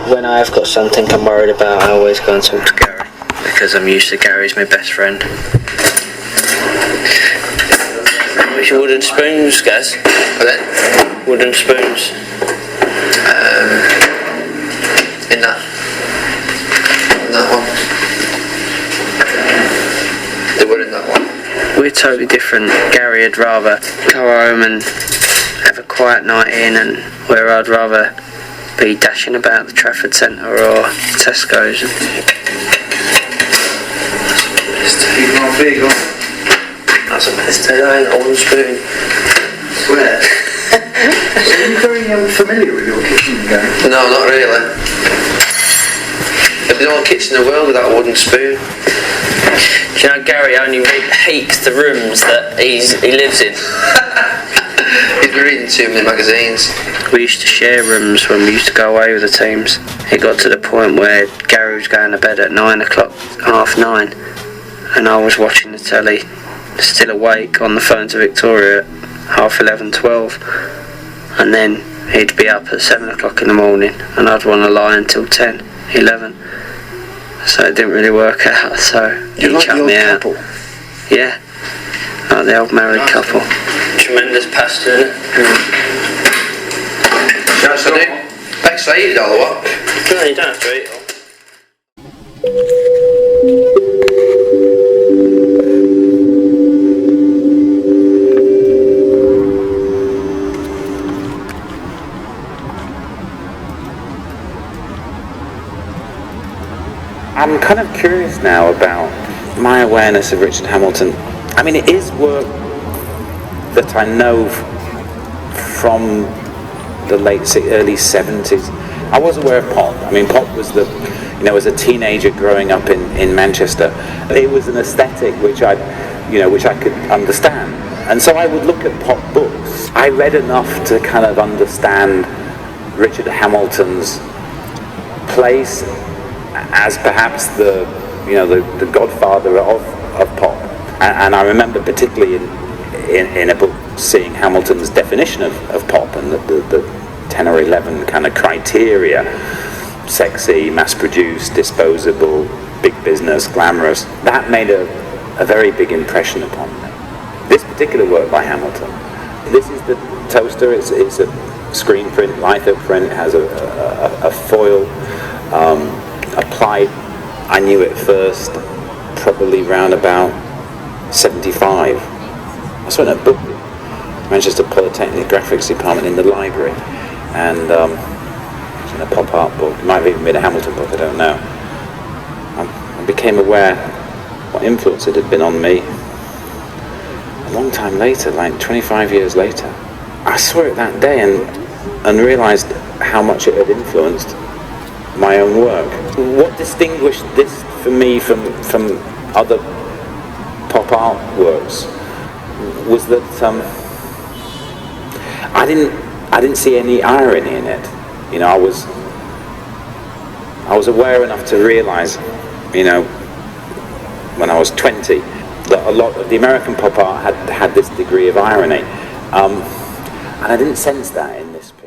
When I've got something I'm worried about, I always go and talk to Gary, because I'm used to Gary's my best friend. Where's your wooden spoons, Gaz? Pardon? Wooden spoons. In that one. They were in that one. We're totally different. Gary would rather go home and have a quiet night in, and where I'd rather be dashing about the Trafford Centre or Tesco's. That's a best day, I ain't on spoon. Swear. So are you very familiar with your kitchen, Gary? No, not really. There's no kitchen in the world without a wooden spoon. Do you know Gary only heats the rooms that he lives in? He's been reading too many magazines. We used to share rooms when we used to go away with the teams. It got to the point where Gary was going to bed at 9 o'clock, 9:30, and I was watching the telly, still awake, on the phone to Victoria at 11:30, 12, and then he'd be up at 7 o'clock in the morning, and I'd want to lie until 10, 11. So it didn't really work out, so he shut me out. Couple? Yeah, like the old married couple. Tremendous pasta, isn't it? That's what I do. Beck's I eat it all or what? No, you don't have to eat it all. I'm kind of curious now about my awareness of Richard Hamilton. I mean, it is work that I know from the early 70s. I was aware of pop. I mean, pop was as a teenager growing up in Manchester, it was an aesthetic which I could understand. And so I would look at pop books. I read enough to kind of understand Richard Hamilton's place as perhaps the godfather of pop. And I remember particularly in a book seeing Hamilton's definition of pop and the 10 or 11 kind of criteria: sexy, mass-produced, disposable, big business, glamorous. That made a very big impression upon me. This particular work by Hamilton, this is the toaster. It's a screen print, litho print. It has a foil applied. I knew it first probably round about 75. I saw it in a book, Manchester Polytechnic Graphics Department in the library, and it was in a pop art book. It might have even been a Hamilton book, I don't know. I became aware what influence it had been on me a long time later, like 25 years later. I saw it that day and realised how much it had influenced my own work. What distinguished this for me from other pop art works was that I didn't see any irony in it. You know, I was aware enough to realise, when I was 20, that a lot of the American pop art had this degree of irony, and I didn't sense that in this piece.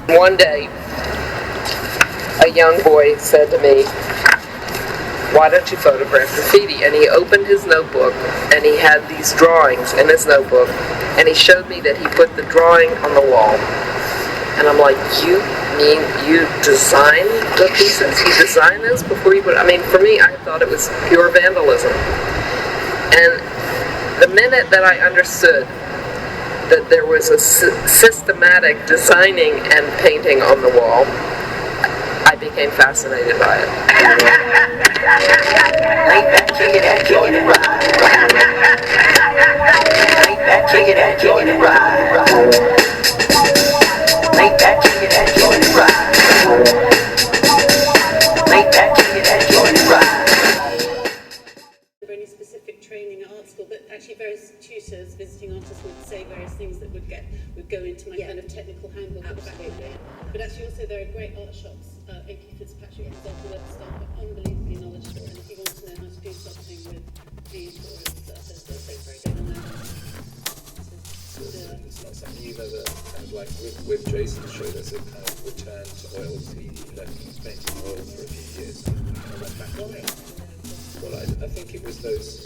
One day, a young boy said to me, "Why don't you photograph graffiti?" And he opened his notebook, and he had these drawings in his notebook, and he showed me that he put the drawing on the wall. And I'm like, "You mean you designed the pieces? You designed this before you put it?" I mean, for me, I thought it was pure vandalism. And the minute that I understood that there was a systematic designing and painting on the wall, I became fascinated by it. Any specific training at art school, but actually various tutors, visiting artists would say various things that would go into my kind of technical handbook. Absolutely. But actually also there are great art shops A.P. Fitzpatrick himself, the web staff are unbelievably knowledgeable, and if you want to know how to do something with these drawings, they're very good on that. It's not something you've ever kind of like with Jason showed us a kind of return to oils. He left painting oils for a few years and went back on it. Well, I think it was those